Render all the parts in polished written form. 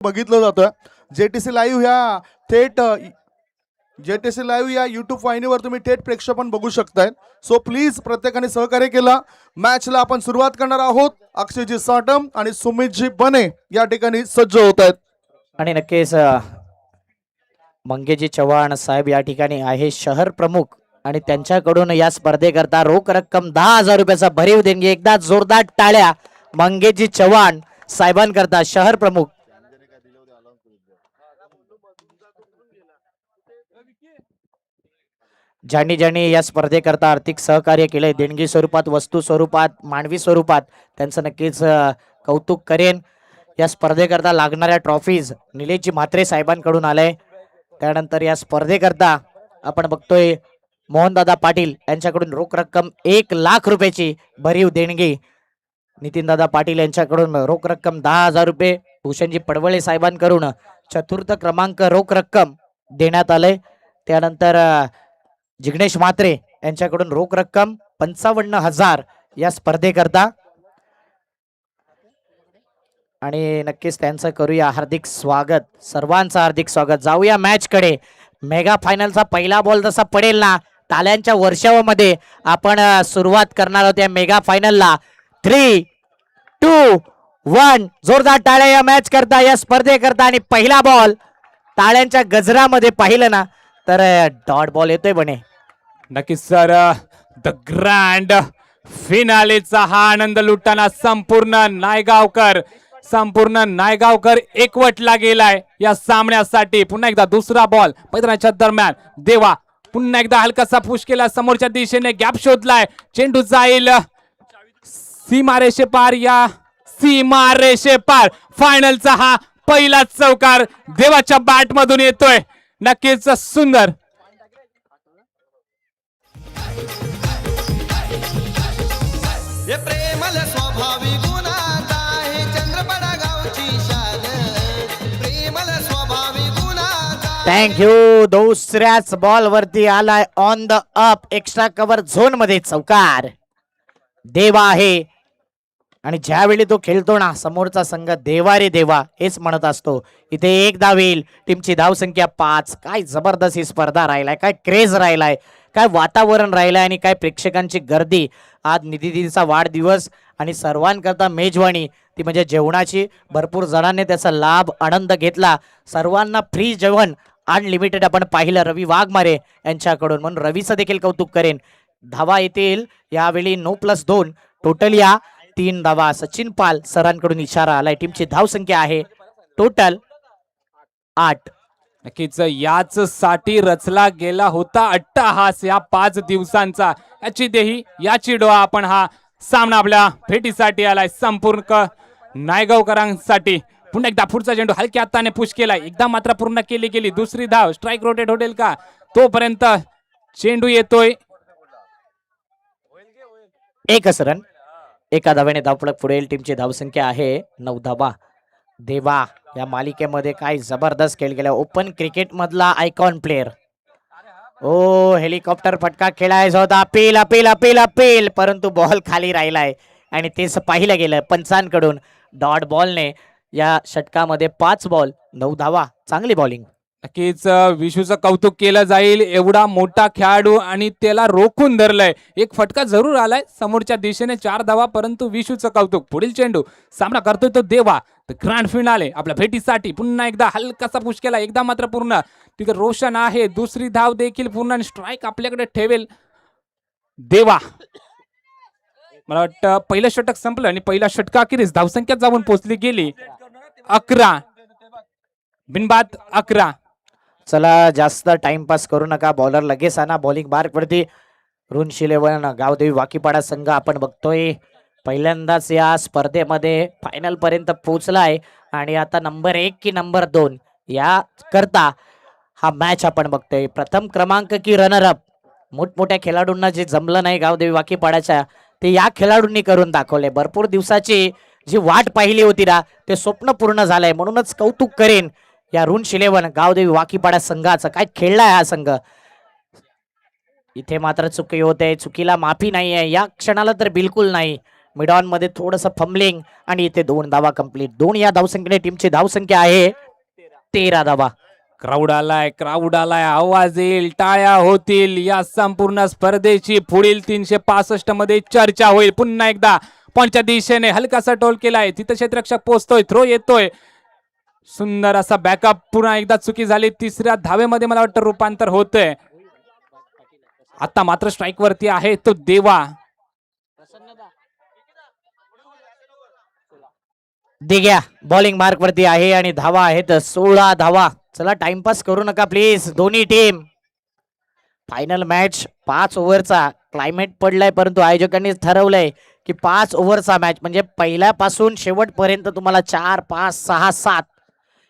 बघितलं जातं. JTC live या थेट जेटीसी लाईव्ह या यूट्यूब वाहिनीवर तुम्ही थेट प्रेक्षेपण बघू शकताय. सो प्लीज प्रत्येकाने सहकार्य केला. मॅचला आपण सुरुवात करणार आहोत. अक्षयजी साटम आणि सुमितजी बने या ठिकाणी सज्ज होत आहेत. आणि नक्कीच मंगेजी चव्हाण साहेब या ठिकाणी आहे शहर प्रमुख आणि त्यांच्याकडून या स्पर्धेकरता रोख रक्कम 10,000 रुपयाचा भरीव देणगी. एकदा जोरदार टाळ्या मंगेजी चव्हाण साहेबांकरता शहर प्रमुख. ज्यांनी ज्यांनी या स्पर्धेकरता आर्थिक सहकार्य केलंय देणगी स्वरूपात, वस्तू स्वरूपात, मानवी स्वरूपात, त्यांचं नक्कीच कौतुक करेन. या स्पर्धेकरता लागणाऱ्या ट्रॉफीज निलेशजी म्हात्रे साहेबांकडून आलंय. त्यानंतर या स्पर्धेकरता आपण बघतोय मोहनदादा पाटील यांच्याकडून रोख रक्कम 1,00,000 रुपयाची भरीव देणगी. नितीनदादा पाटील यांच्याकडून रोख रक्कम 10,000 रुपये. भूषणजी पडवळे साहेबांकडून चतुर्थ क्रमांक रोख रक्कम देण्यात आलंय. त्यानंतर जिग्नेश म्हात्रे यांच्याकडून रोख रक्कम 55,000 या स्पर्धेकरता. आणि नक्कीच त्यांचं करूया हार्दिक स्वागत, सर्वांचं हार्दिक स्वागत. जाऊया मॅच कडे. मेगा फायनलचा पहिला बॉल जसा पडेल ना, टाळ्यांच्या वर्षावामध्ये आपण सुरुवात करणार आहोत या मेगा फायनलला. 3, 2, 1 जोरदार टाळ्या या मॅच करता, या स्पर्धेकरता. आणि पहिला बॉल टाळ्यांच्या गजरामध्ये पाहिलं ना तर डॉट बॉल येतोय बने. नक्कीच सर, द ग्रँड फिनालेचा हा आनंद लुटताना संपूर्ण नायगावकर एकवटला गेलाय या सामन्यासाठी. पुन्हा एकदा दुसरा बॉल मैदानाच्या दरम्यान देवा पुन्हा एकदा हलकासा पुश केला, समोरच्या दिशेने गॅप शोधलाय. चेंडू जाईल सीमारेषे पार. या सीमारेषे पार फायनलचा हा पहिला चौकार देवाच्या बॅट मधून येतोय. नक्कीच सुंदर. प्रेमल स्वभावी गुणाचा आहे चंद्रपडा गावची शान. प्रेमल स्वभावी गुणाचा. थँक्यू. दुसऱ्याच बॉल वरती आलाय on the up extra cover zone मध्ये चौकार. देवा आहे आणि ज्यावेळी तो खेळतो ना समोरचा संघ देवा रे देवा हेच म्हणत असतो. इथे एक धाव येईल. टीमची धाव संख्या 5. काय जबरदस्त ही स्पर्धा राहिलाय, काय क्रेज राहिलाय, काय वातावरण राहिलंय आणि काय प्रेक्षकांची गर्दी. आज निधीचा वाढदिवस आणि सर्वांकरता मेजवानी ती म्हणजे जेवणाची. भरपूर जणांनी त्याचा लाभ आनंद घेतला. सर्वांना फ्री जेवण अनलिमिटेड आपण पाहिलं रवी वाघमारे यांच्याकडून, म्हणून रवीचं देखील कौतुक करेन. धावा येतील यावेळी 9+2 टोटल या 3 धावा. सचिन पाल सरांकडून इशारा आलाय. टीमची धाव संख्या आहे टोटल 8. नक्कीच याच साठी रचला गेला होता अट्टहास या 5 दिवसांचा. याची देही याची डोळा आपण हा सामना आपल्या भेटीसाठी आलाय संपूर्ण नायगावकरांसाठी. पुन्हा एकदा पुढचा चेंडू हलक्या हाताने पुश केलाय. एकदा मात्र पूर्ण केली. दुसरी धाव स्ट्राईक रोटेट होईल का, तोपर्यंत चेंडू येतोय. एकच रन. एका धाव्याने धावफलक पुढे. टीमची धावसंख्या आहे 9 धावा. देवा या मालिकेमध्ये काय जबरदस्त खेळ केला. ओपन क्रिकेट मधला आयकॉन प्लेअर. ओ हेलिकॉप्टर फटका खेळायचा होता. अपील परंतु बॉल खाली राहिलाय आणि तेच पाहिलं गेलं पंचांकडून. डॉट बॉलने या षटकामध्ये 5 बॉल 9 धावा. चांगली बॉलिंग. नक्कीच विशूचं कौतुक केलं जाईल. एवढा मोठा खेळाडू आणि त्याला रोखून धरलंय. एक फटका जरूर आलाय समोरच्या दिशेने 4 धावा, परंतु विशूचं कौतुक. पुढील चेंडू सामना करतोय तो देवा. ग्रँड फिनाले आपल्या भेटीसाठी. पुन्हा एकदा हलकासा पुश केला. एकदा मात्र पूर्ण. तिथे रोशन आहे. दुसरी धाव देखील पूर्ण आणि स्ट्राईक आपल्याकडे ठेवेल देवा. मला वाटतं पहिलं षटक संपलं आणि पहिल्या षटकाखेरीस धावसंख्या जाऊन पोहोचली गेली 11. बिनबाद 11. चला जास्त टाइमपास करू नका. बॉलर लगेच आणा. बॉलिंग बार पडते. रुंश 11 गावदेवी वाकीपाडा संघ आपण बघतोय पहिल्यांदाच या स्पर्धेमध्ये फायनल पर्यंत पोहोचलाय. आणि आता नंबर 1 की नंबर 2 या करता हा मॅच आपण बघतोय. प्रथम क्रमांक की रनरअप. मोठमोठ्या खेळाडूंना जे जमलं नाही गावदेवी वाकीपाड्याच्या ते या खेळाडूंनी करून दाखवले. भरपूर दिवसाची जी वाट पाहिली होती ना ते स्वप्न पूर्ण झालंय. म्हणूनच कौतुक करेन या रुंश 11 गावदेवी वाकीपाडा संघाचं. काय खेळलाय हा संघ. इथे मात्र चुकी होते. चुकीला माफी नाही आहे या क्षणाला तर बिलकुल नाही. मिड ऑन मध्ये थोडस फंबलिंग आणि इथे 2 धावा कंप्लीट. 2 या धावसंख्येने टीमची धावसंख्या आहे 13 धावा. क्राऊड आलाय, आवाज येईल, टाळ्या होतील. या संपूर्ण स्पर्धेची पुढील 365 मध्ये चर्चा होईल. पुन्हा एकदा पॉईंटच्या दिशेने हलकासा टोल केलाय, तिथं क्षेत्ररक्षक पोहोचतोय, थ्रो येतोय. सुंदर असा बॅकअप. पुन्हा एकदा चुकी झाली, तिसऱ्या धावेमध्ये मला वाटतं रूपांतर होतंय. आता मात्र स्ट्राईक वरती आहे तो देवा. दिग्या बॉलिंग मार्क वरती आहे आणि धावा आहेत 16 धावा. चला टाइमपास करू नका प्लीज दोन्ही टीम. फायनल मॅच 5 ओव्हरचा क्लायमेट पडलाय, परंतु आयोजकांनी ठरवलंय की 5 ओव्हरचा मॅच म्हणजे पहिल्यापासून शेवटपर्यंत तुम्हाला 4, 5, 6, 7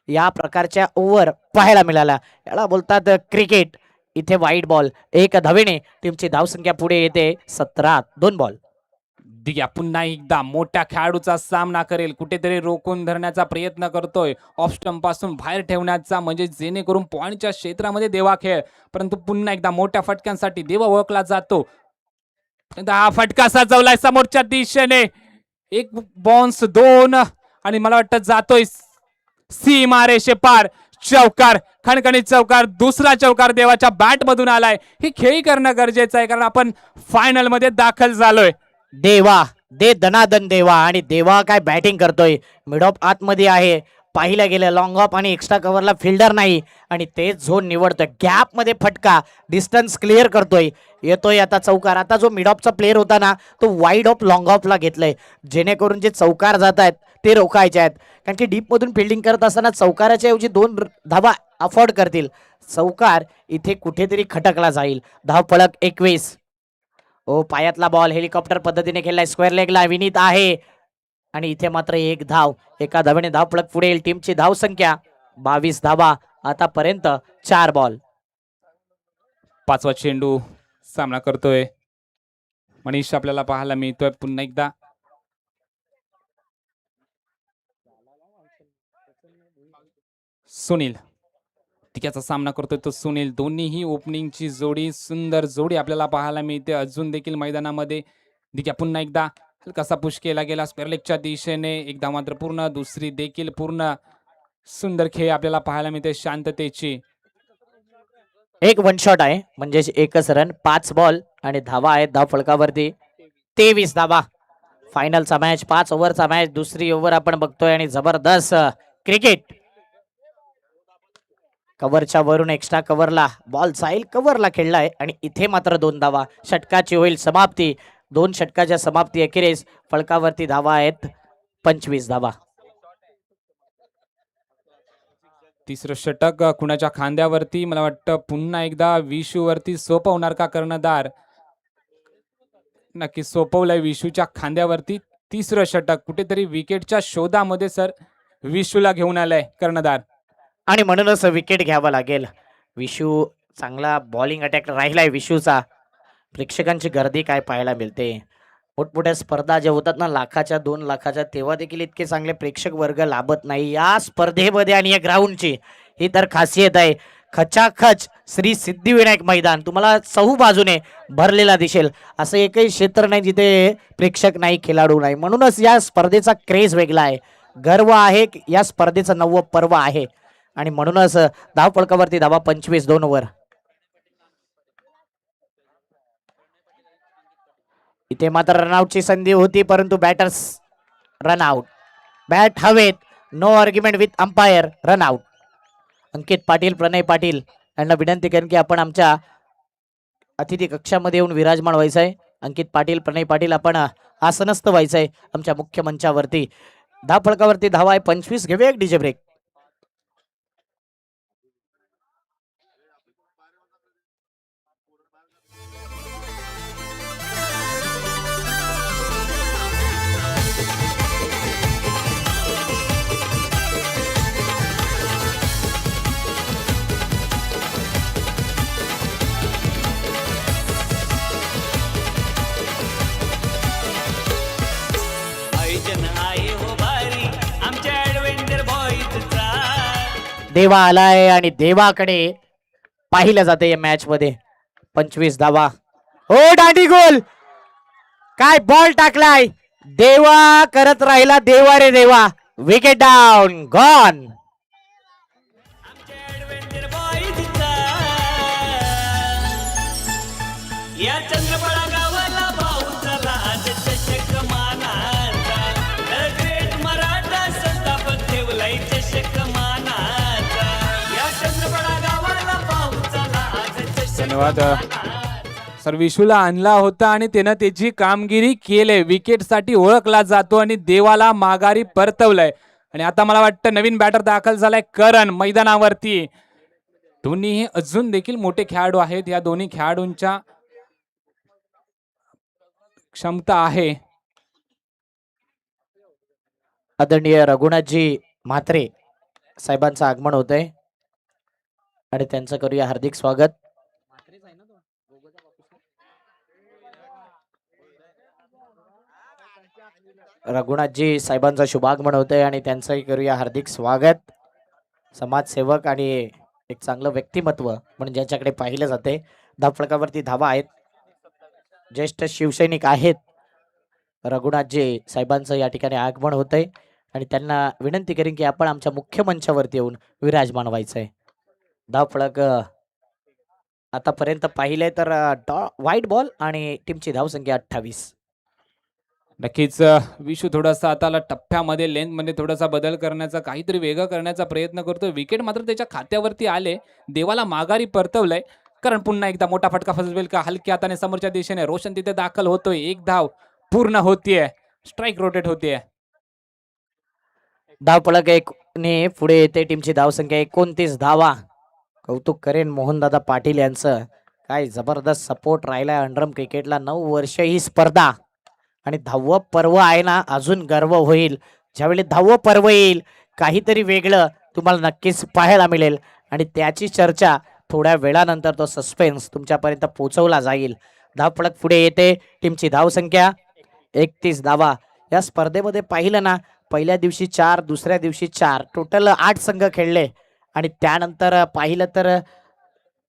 या प्रकारच्या ओव्हर पाहायला मिळाल्या. याला बोलतात क्रिकेट. इथे वाईट बॉल 1 धावेने टीमची धावसंख्या पुढे येते 17. 2 बॉल. दिग्या पुन्हा एकदा मोठ्या खेळाडूचा सामना करेल, कुठेतरी रोखून धरण्याचा प्रयत्न करतोय, ऑफ स्टंप पासून बाहेर ठेवण्याचा, म्हणजे जेणेकरून पॉइंटच्या क्षेत्रामध्ये देवा खेळ. परंतु पुन्हा एकदा मोठ्या फटक्यांसाठी देवा ओळखला जातो. हा फटका सजवलाय समोरच्या दिशेने, एक बॉन्स 2 आणि मला वाटतं जातोय सीमा रेषे पार. चौकार, खणखणीत चौकार, दुसरा चौकार देवाच्या बॅट मधून आलाय. ही खेळी करणं गरजेचं आहे, कारण आपण फायनल मध्ये दाखल झालोय. देवा दे दनादन देवा, आणि देवा काय बॅटिंग करतोय. मिड ऑफ आतमध्ये आहे, पाहिलं गेलं लॉंग ऑफ आणि एक्स्ट्रा कव्हरला फिल्डर नाही आणि तेच झोन निवडतोय. गॅप मध्ये फटका, डिस्टन्स क्लिअर करतोय. येतोय आता चौकार. आता जो मिड ऑफचा प्लेअर होता ना, तो वाईड ऑफ लॉंग ऑफला घेतलंय, जेणेकरून जे चौकार जात आहेत ते रोखायचे आहेत. कारण की डीप मधून फिल्डिंग करत असताना चौकाराच्या ऐवजी 2 धावा अफोर्ड करतील. चौकार इथे कुठेतरी खटकला जाईल. धाव फलक 21. ओ पायातला बॉल हेलिकॉप्टर पद्धतीने खेळलाय, स्क्वेअर लेगला विनीत आहे आणि इथे मात्र 1 धाव. एका धावेने धाव फलक पुढे येईल. टीमची धाव संख्या 22 धावा. आतापर्यंत 4 बॉल. 5वा चेंडू सामना करतोय मनीष आपल्याला पाहायला मिळतोय. पुन्हा एकदा सुनील टिक्याचा सामना करतोय तो सुनील. दोन्हीही ओपनिंगची जोडी, सुंदर जोडी आपल्याला पाहायला मिळते अजून देखील मैदानामध्ये. दिक्या पुन्हा एकदा हलकासा पुश केला गेला स्पेअरलेगच्या दिशेने, एकदा मात्र पूर्ण, दुसरी देखील पूर्ण. सुंदर खेळ आपल्याला पाहायला मिळते, शांततेची. एक 1 शॉट आहे, म्हणजे 1च रन. 5 बॉल आणि धावा आहेत धाव फलकावरती 23 धावा. फायनलचा मॅच 5 ओव्हरचा मॅच. दुसरी ओव्हर आपण बघतोय आणि जबरदस्त क्रिकेट. कव्हरच्या वरून एक्स्ट्रा कव्हरला बॉल जाईल, कव्हरला खेळलाय आणि इथे मात्र 2 धावा. षटकाची होईल समाप्ती. 2 षटकाच्या समाप्ती अखेरीस फलकावरती धावा आहेत 25 धावा. तिसरं षटक कुणाच्या खांद्यावरती, मला वाटतं पुन्हा एकदा विशूवरती सोपवणार का कर्णधार? नक्की सोपवलंय विशूच्या खांद्यावरती. तिसरं षटक कुठेतरी विकेटच्या शोधामध्ये सर विशूला घेऊन आलाय कर्णधार, आणि म्हणूनच विकेट घ्यावा लागेल. विशू चांगला बॉलिंग अटॅक राहिलाय विशूचा. प्रेक्षकांची गर्दी काय पाहायला मिळते. मोठमोठ्या स्पर्धा ज्या होतात ना, 1,00,000च्या 2,00,000च्या, तेव्हा देखील इतके चांगले प्रेक्षक वर्ग लाभत नाही या स्पर्धेमध्ये. आणि या ग्राउंडची ही तर खासियत आहे. खचाखच श्री सिद्धिविनायक मैदान तुम्हाला चहू बाजूने भरलेला दिसेल. असं एकही क्षेत्र नाही जिथे प्रेक्षक नाही, खेळाडू नाही. म्हणूनच या स्पर्धेचा क्रेज वेगळा आहे, गर्व आहे. या स्पर्धेचं 9वं पर्व आहे आणि म्हणूनच धाव फलकावरती धावा 25. 2 ओव्हर. इथे मात्र रनआउटची संधी होती, परंतु बॅटर्स रनआउट. बॅट हवेत, no argument with umpire, run out. Ankit Patil, Pranay Patil यांना विनंती करेन की आपण आमच्या अतिथी कक्षामध्ये येऊन विराजमान व्हायचं आहे. अंकित पाटील, प्रणय पाटील आपण आसनस्थ व्हायचं आहे आमच्या मुख्य मंचावरती. धाव फलकावरती धावा आहे 25. घेऊया एक डीजे ब्रेक. देवा आलाय आणि देवाकडे पाहिलं जाते या मॅच मध्ये. 25 धावा. हो दांडी गोल, काय बॉल टाकलाय. देवा करत राहिला देवा रे देवा. Wicket down gone. या चंद्रबळा गावाला भाऊचा आज चषक मानाचा ग्रेट मराठा संस्थापक ठेवलाय चषक मानाचा. या चंद्रबळा गावाला भाऊचा आज चषक धन्यवाद सर. विशूला आणला होता आणि त्यानं त्याची कामगिरी केली. विकेट साठी ओळखला जातो आणि देवाला माघारी परतवलंय. आणि आता मला वाटतं नवीन बॅटर दाखल झालाय करण मैदानावरती. दोन्ही अजून देखील मोठे खेळाडू आहेत. या दोन्ही खेळाडूंच्या क्षमता आहे. आदरणीय रघुनाथजी म्हात्रे साहेबांचं आगमन होतंय आणि त्यांचं करूया हार्दिक स्वागत. रघुनाथजी साहेबांचं शुभागमन होतंय आणि त्यांचंही करूया हार्दिक स्वागत. समाजसेवक आणि एक चांगलं व्यक्तिमत्व म्हणून ज्याच्याकडे पाहिलं जाते. धावफलकावरती धावा आहेत. ज्येष्ठ शिवसैनिक आहेत. रघुनाथजी साहेबांचं या ठिकाणी आगमन होतंय आणि त्यांना विनंती करेन की आपण आमच्या मुख्य मंचावरती येऊन विराजमान व्हायचंय. धावफलक आतापर्यंत पाहिलंय तर व्हाईट बॉल आणि टीमची धावसंख्या 28. नक्कीच विशू थोडासा आता टप्प्यामध्ये लेंथ मध्ये थोडासा बदल करण्याचा काहीतरी वेगळं करण्याचा प्रयत्न करतोय. विकेट मात्र त्याच्या खात्यावरती आले. देवाला माघारी परतवलंय. कारण पुन्हा एकदा मोठा फटका फसवेल का. हलक्या हाताने समोरच्या दिशेने रोशन तिथे दाखल होतोय. एक धाव पूर्ण होतीये. स्ट्राईक रोटेट होतीये. धावफलक 1 ने पुढे येते. टीमची धावसंख्या 29 धावा. कौतुक करेन मोहनदादा पाटील यांचं. काय जबरदस्त सपोर्ट राहिलाय अंडरम क्रिकेटला. 9 वर्ष ही स्पर्धा आणि 10वं पर्व आहे ना. अजून गर्व होईल ज्यावेळी 10वं पर्व येईल. काहीतरी वेगळं तुम्हाला नक्कीच पाहायला मिळेल आणि त्याची चर्चा थोड्या वेळानंतर तो सस्पेन्स तुमच्यापर्यंत पोहोचवला जाईल. धावफलक पुढे येते. टीमची धावसंख्या 31 धावा. या स्पर्धेमध्ये पाहिलं ना, पहिल्या दिवशी 4, दुसऱ्या दिवशी 4, टोटल 8 संघ खेळले आणि त्यानंतर पाहिलं तर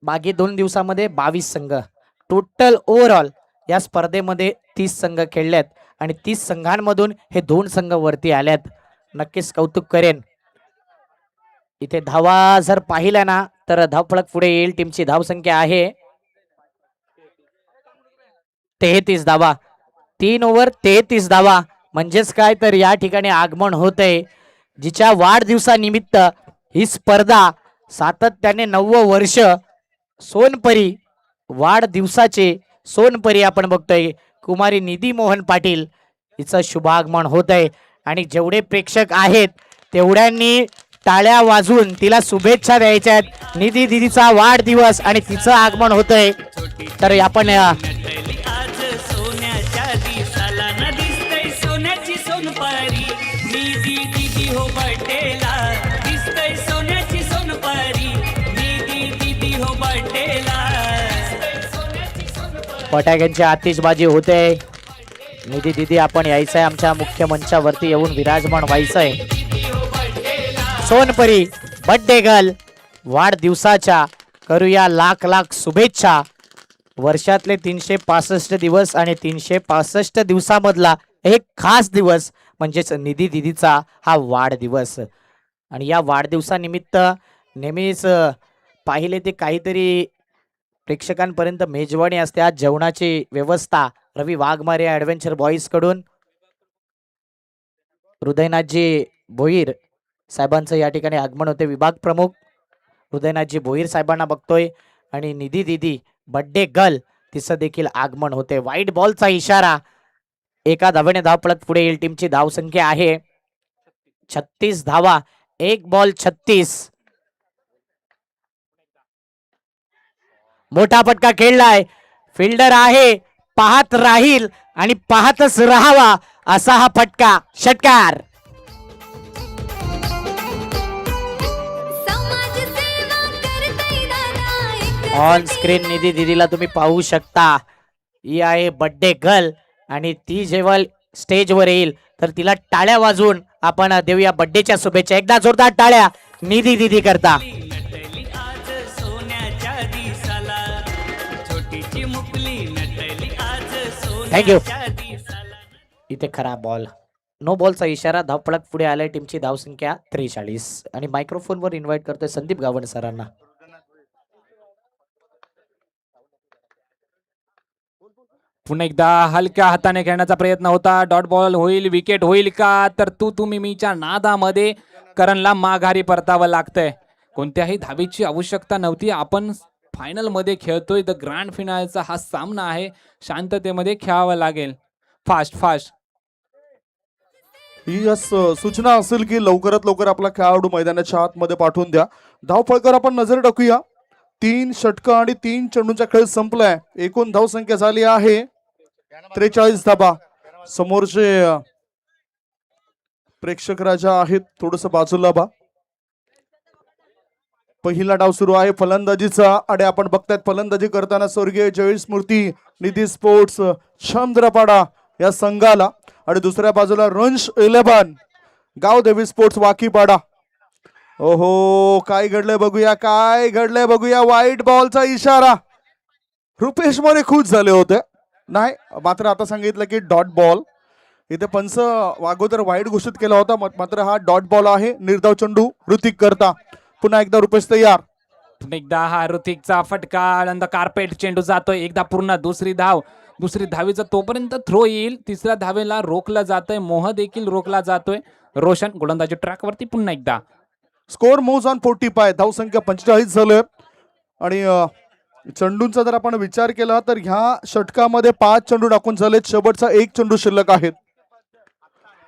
मागे 2 दिवसामध्ये 22 संघ. टोटल ओव्हरऑल या स्पर्धेमध्ये 30 संघ खेळलेत आणि 30 संघांमधून हे 2 संघ वरती आल्यात. नक्कीच कौतुक करेन. इथे धावा जर पाहिल्या ना तर धावफलक पुढे येईल. टीमची धावसंख्या आहे 33 धावा. 3 ओव्हर 33 धावा. म्हणजेच काय तर या ठिकाणी आगमन होतंय जिच्या वाढदिवसानिमित्त ही स्पर्धा सातत्याने 9वं वर्ष. सोनपरी वाढदिवसाचे सोनपरी आपण बघतोय. कुमारी निधी मोहन पाटील हिचं शुभागमन होत आहे आणि जेवढे प्रेक्षक आहेत तेवढ्यांनी टाळ्या वाजवून तिला शुभेच्छा द्यायच्या आहेत. निधी दिदीचा वाढदिवस आणि तिचं आगमन होतंय. तर आपण नटली आज सोन्याच्या दिसाला न दिसतय सोन्याची सोनपारी. निधी दिदी हो बर्थडेला दिसतय सोन्याची सोनपारी. निधी दिदी हो बर्थडेला फटाक्यांची आतिषबाजी होते. निधी दिदी आपण यायचंय आमच्या मुख्य मंचावरती येऊन विराजमान व्हायचंय. सोनपरी बर्थडे गर्ल वाढदिवसाच्या करूया लाख लाख शुभेच्छा. वर्षातले 365 दिवस आणि 365 दिवसामधला एक खास दिवस म्हणजेच निधी दिदीचा हा वाढदिवस. आणि या वाढदिवसानिमित्त नेहमीच पाहिले ते काहीतरी प्रेक्षकांपर्यंत मेजवानी असते. आज जेवणाची व्यवस्था रवी वाघमारे ॲडव्हेंचर बॉईज कडून हृदयनाथजी भोईर साहेबांचं या ठिकाणी आगमन होते. विभाग प्रमुख हृदयनाथजी भोईर साहेबांना बघतोय आणि निधी दिदी बर्थडे गर्ल तिचं देखील आगमन होते. व्हाईट बॉलचा इशारा. एका धावेने धावफलक पुढे येईल. टीमची धावसंख्या आहे 36 धावा. 1 बॉल 36. मोठा फटका खेळलाय. फिल्डर आहे पाहत राहील आणि पाहतच राहावा असा हा फटका. षटकार. ऑन स्क्रीन निधी दिदीला तुम्ही पाहू शकता. ही आहे बर्थडे गर्ल आणि ती जेव्हा स्टेजवर येईल तर तिला टाळ्या वाजवून आपण देऊया बर्थडेच्या शुभेच्छा. एकदा जोरदार टाळ्या निधी दिदी करता. नटली आज सोन्याच्या दिसाला छोटीची मुकली. नटली आज Thank you. सोन्याच्या दिसाला. इथे खराब बॉल. नो बॉलचा इशारा. धावपळक पुढे आलाय. टीमची धावसंख्या 43 आणि मायक्रोफोनवर इन्व्हाइट करतोय संदीप गावण सरांना. पुन्हा एकदा हलक्या हाताने खेळण्याचा प्रयत्न होता. डॉट बॉल होईल, विकेट होईल का? तर तुम्ही मीच्या नादामध्ये करणला माघारी परतावं लागतंय. कोणत्याही धावेची आवश्यकता नव्हती. आपण फायनल मध्ये खेळतोय. द ग्रँड फिनालचा हा सामना आहे. शांततेमध्ये खेळावं लागेल. Fast fast. ही सूचना असेल की लवकरात लवकर आपला खेळाडू मैदानाच्या आतमध्ये पाठवून द्या. धावफळकर आपण नजर टाकूया. 3 षटकं आणि 3 चेंडूंचा खेळ संपलाय. एकूण धावसंख्या झाली आहे 43 धाबा. समोरचे प्रेक्षक राजा आहेत, थोडस बाजूला बा. पहिला डाव सुरू आहे फलंदाजीचा आणि आपण बघतायत फलंदाजी करताना स्वर्गीय जयेश मूर्ती निधी स्पोर्ट्स चंद्रपाडा या संघाला आणि दुसऱ्या बाजूला रंश 11 गावदेवी स्पोर्ट्स वाकीपाडा. ओहो, काय घडलंय बघूया, काय घडलंय बघूया. वाईट बॉलचा इशारा. रुपेश मोरे खुश झाले होते नाही, मात्र आता सांगितलं की डॉट बॉल. इथे पंच अगोदर वाईट घोषित केला होता, मात्र हा डॉट बॉल आहे. निर्धाव चेंडू ऋतिक करता. पुन्हा एकदा रुपेश तयार. पुन्हा एकदा हा ऋतिकचा फटका. नंतर कार्पेट चेंडू जातोय. एकदा पूर्ण दुसरी धाव. दुसरी धावेचा तोपर्यंत थ्रो येईल. तिसऱ्या धावेला रोखला जातोय. मोह देखील रोखला जातोय. रोशन गोलंदाजी ट्रॅक वरती पुन्हा एकदा. Score moves on 45. धावसंख्या 45 झालं आणि चेंडूंचा जर आपण विचार केला तर ह्या षटकामध्ये 5 चेंडू टाकून झालेत. शेवटचा 1 चेंडू शिल्लक आहेत.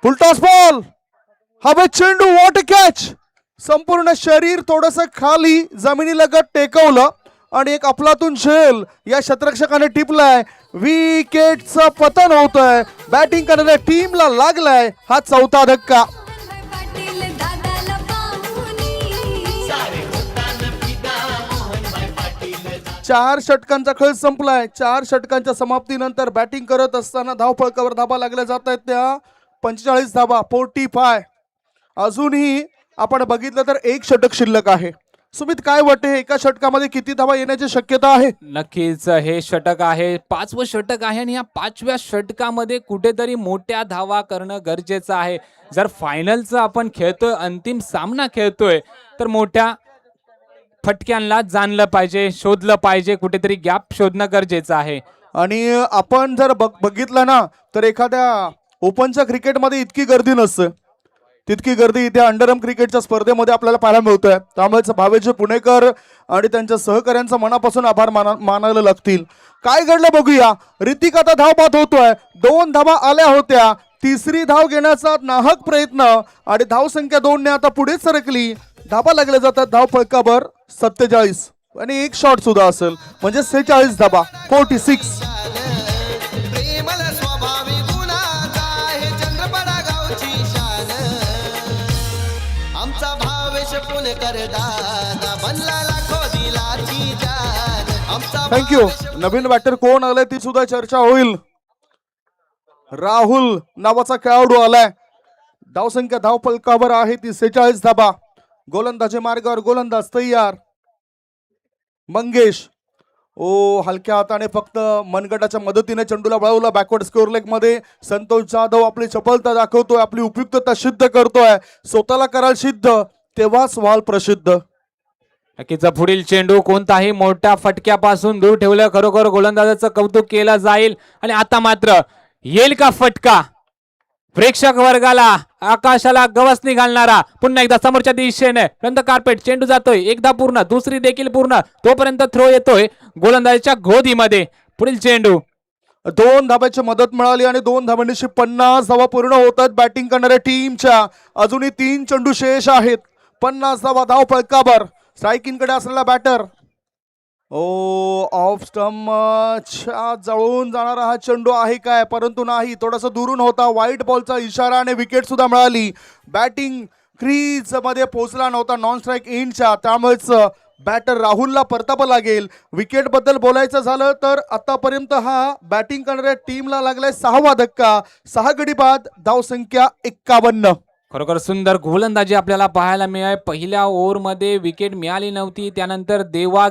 Full toss ball. हवे चेंडू. What catch. संपूर्ण शरीर थोडस खाली जमिनीलगत टेकवलं आणि एक अफलातून झेल या शतरक्षकाने टिपलाय. विकेटचं पतन होतंय. बॅटिंग करणाऱ्या टीमला लागलाय हा 4था धक्का. पाटील दादाला पाहुनी 4 षटकांचा खेळ संपलाय. 4 षटकांच्या समाप्तीनंतर बॅटिंग करत असताना धावफळकावर धाबा लागल्या जात आहेत त्या 45 धाबा. 45. अजूनही आपण बघितलं तर 1 षटक शिल्लक आहे. सुमित, काय वाटते एका षटकामध्ये किती धावा येण्याची शक्यता आहे? नक्कीच हे षटक आहे. 5वं षटक आहे आणि या 5व्या षटकामध्ये कुठेतरी मोठ्या धावा करणं गरजेचं आहे. जर फायनलचं आपण खेळतोय, अंतिम सामना खेळतोय, तर मोठ्या फटक्यांना जाणलं पाहिजे, शोधलं पाहिजे. कुठेतरी गॅप शोधणं गरजेचं आहे. आणि आपण जर बघितलं ना तर एखाद्या ओपनच्या क्रिकेटमध्ये इतकी गर्दी नसते, तितकी गर्दी इथे अंडरआर्म क्रिकेटच्या स्पर्धेमध्ये आपल्याला पाहायला मिळतोय. त्यामुळे भावेश पुणेकर आणि त्यांच्या सहकाऱ्यांचा मनापासून आभार मानायला लागतील. काय घडलं बघूया. ऋतिक आता धाव बाद होतोय. 2 धावा आल्या होत्या. तिसरी धाव घेण्याचा नाहक प्रयत्न आणि धावसंख्या 2 ने आता पुढे सरकली. धाबा लागल्या जातात धाव फलकावर 47 आणि 1 शॉट सुद्धा असेल म्हणजे 46 धाबा. 46. प्रेमल स्वभावी गुणाचा हे चंद्रपडा गावची शान. आमचा भावेश पुणेकर दादा बनला लाखो दिलाची जान. आमचा थँक्यू. नवीन बॅटर कोण आलाय ती सुद्धा चर्चा होईल. राहुल नावाचा खेळाडू आलाय. धावसंख्या धाव फलकावर आहे ती 46 धाबा. गोलंदाजी मार्गावर गोलंदाज तयार. मंगेश. ओ, हलक्या हाताने फक्त मनगटाच्या मदतीने चेंडूला वळवला बॅकवर्ड स्कोअर लेग मध्ये. संतोष जाधव आपली चपलता दाखवतोय, आपली उपयुक्तता सिद्ध करतोय. स्वतःला कराल सिद्ध तेव्हाच व्हाल प्रसिद्ध. नक्कीच पुढील चेंडू कोणताही मोठ्या फटक्यापासून दूर ठेवलं. खरोखर गोलंदाजाचं कौतुक केलं जाईल. आणि आता मात्र येईल का फटका? प्रेक्षक वर्गाला आकाशाला गवसणी घालणारा. पुन्हा एकदा समोरच्या दिशेने रंद कार्पेट चेंडू जातोय. एकदा पूर्ण, दुसरी देखील पूर्ण. तोपर्यंत थ्रो येतोय गोलंदाजाच्या गोधीमध्ये. पुढील चेंडू. 2 धाब्याची मदत मिळाली आणि 2 धाब्यांनी 50 धावा पूर्ण होतात बॅटिंग करणाऱ्या टीमच्या. अजूनही 3 चेंडू शेष आहेत. 50 धावा धाव फलकावर. स्ट्रायकिंग कडे असलेला बॅटर. ओ, ऑफ स्टंपच्या जवळून जाणारा हा चेंडू आहे काय? परंतु नाही, थोडासा दुरून होता. व्हाईट बॉलचा इशारा आणि विकेट सुद्धा मिळाली. बॅटिंग क्रीज मध्ये पोहोचला नव्हता नॉन स्ट्राईक एंडच्या. त्यामुळेच बॅटर राहुलला परतावं लागेल. विकेट बद्दल बोलायचं झालं तर आतापर्यंत हा बॅटिंग करणाऱ्या टीमला लागलाय 6वा धक्का. 6 गडी बाद. धावसंख्या 51. खरोखर सुंदर गोलंदाजी आपल्याला पाहायला मिळाली. पहिल्या ओव्हरमध्ये विकेट मिळाली नव्हती. त्यानंतर देवा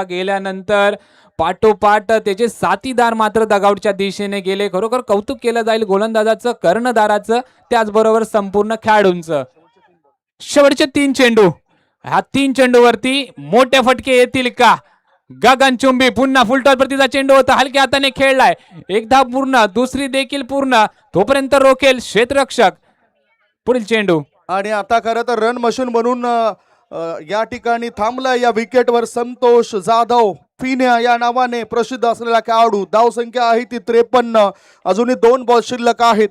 गेल्यानंतर पाठोपाठ त्याचे साथीदार मात्र दगावटच्या दिशेने गेले. खरोखर कौतुक केलं जाईल गोलंदाजाचं, कर्णधाराचं, त्याचबरोबर संपूर्ण खेळाडूंचं. शेवटचे 3 चेंडू, ह्या 3 चेंडूवरती मोठे फटके येतील का? गगनचुंबी पुन्हा फुलटॉस वरतीचा चेंडू होता, हलक्या हाताने खेळलाय. एकदा पूर्ण, दुसरी देखील पूर्ण, तोपर्यंत रोखेल क्षेत्ररक्षक. पुढील चेंडू आणि आता खरं तर रन मशीन बनून या ठिकाणी थांबलाय या विकेटवर संतोष जाधव फिन्या या नावाने प्रसिद्ध असलेला खेळाडू. धावसंख्या आहे ती 53. अजूनही 2 बॉल शिल्लक आहेत.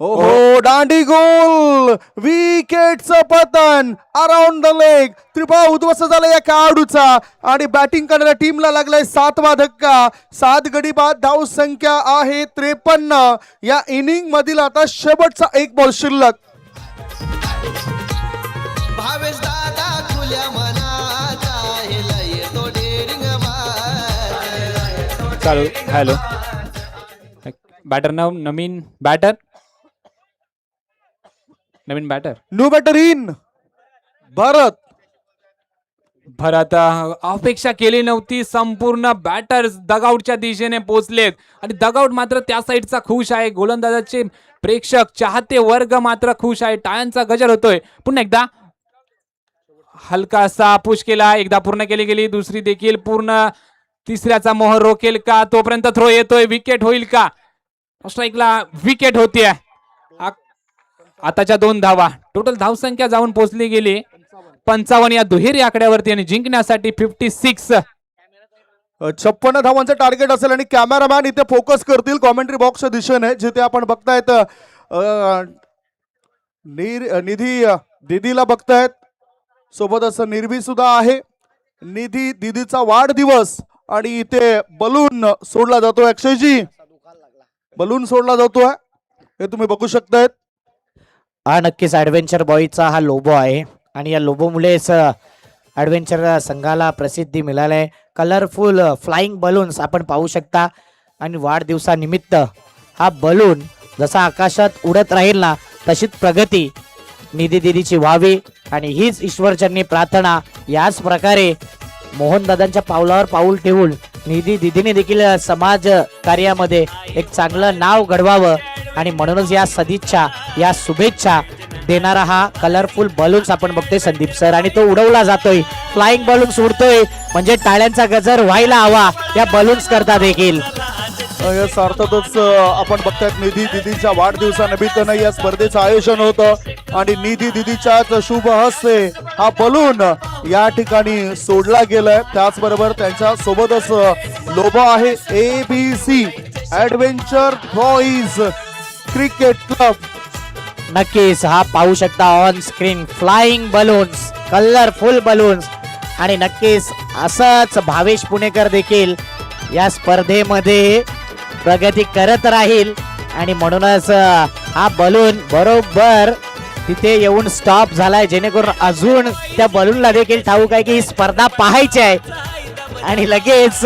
हो दांडी गोल, विकेटचं पतन अराउंड द लेग. त्रिफळा उद्ध्वस्त झाला या खेळाडूचा आणि बॅटिंग करणाऱ्या टीमला लागलाय 7वा धक्का. 7 गडी बाद, धाव संख्या आहे 53. या इनिंग मधील आता शेवटचा 1 बॉल शिल्लक. भावेश दादा खुल्या मनाचा हेला येतो डेरिंग बाज. चालू. हॅलो, बॅटर नवीन बॅटर, नवीन batter new batter in Bharat. Bharat अपेक्षा केली नव्हती. संपूर्ण बॅटर्स दगावटच्या दिशेने पोहोचलेत आणि दगावट मात्र त्या साईडचा खुश आहे. गोलंदाजाचे प्रेक्षक, चाहते वर्ग मात्र खुश आहे. टाळ्यांचा गजर होतोय. पुन्हा एकदा हलकासा पुश केला, एकदा पूर्ण केली गेली, दुसरी देखील पूर्ण. तिसऱ्याचा मोहर रोकेल का? तोपर्यंत थ्रो येतोय, विकेट होईल का? स्ट्राईकला विकेट होतीये. आताच्या 2 धावा, टोटल धावसंख्या जाऊन पोहोचली गेली 55 या दुहेरी आकड्यावरती आणि जिंकण्यासाठी 56. 56 धावांचं टार्गेट असेल आणि कॅमेरामॅन इथे फोकस करतील कॉमेंट्री बॉक्सच्या दिशेने, जिथे आपण बघतायत निधी दिदीला बघतायत, सोबतच निर्भी सुद्धा आहे. निधी दिदीचा वाढदिवस आणि इथे बलून सोडला जातोय. अक्षयजी, बलून सोडला जातोय, हे तुम्ही बघू शकतायत. हा नक्कीच ॲडव्हेंचर बॉयचा हा लोगो आहे आणि या लोगोमुळेच ॲडव्हेंचर संघाला प्रसिद्धी मिळाली. कलरफुल फ्लाइंग बलून्स आपण पाहू शकता आणि वाढदिवसानिमित्त हा बलून जसा आकाशात उडत राहील ना, तशीच प्रगती निधी दिदीची व्हावी आणि हीच ईश्वरचरणी प्रार्थना. याच प्रकारे मोहनदादांच्या पावलावर पाऊल ठेवून निधी दिदीने देखील समाज कार्यामध्ये एक चांगलं नाव घडवावं आणि म्हणूनच या सदिच्छा, या शुभेच्छा देणारा हा कलरफुल बलून्स आपण बघतोय संदीप सर, आणि तो उडवला जातोय. फ्लाइंग बलून्स उडतोय म्हणजे टाळ्यांचा गजर व्हायला हवा या बलून्स करता देखील. यस, अर्थातच आपण बघतायत निधी दिदीच्या वाढदिवसानिमित्तानं या स्पर्धेचं आयोजन होतं आणि निधी दिदीच्याच शुभ हस्ते हा बलून या ठिकाणी सोडला गेलाय. त्याचबरोबर त्यांच्या सोबतच लोगो आहे ABC adventure boys cricket club. नक्कीच हा पाहू शकता on screen flying balloons, colourful balloons. आणि नक्कीच असंच भावेश पुणेकर देखील या स्पर्धेमध्ये प्रगती करत राहील आणि म्हणूनच हा बलून बरोबर तिथे येऊन स्टॉप झालाय, जेणेकरून अजून त्या बलूनला देखील ठाऊक आहे की ही स्पर्धा पाहायची आहे आणि लगेच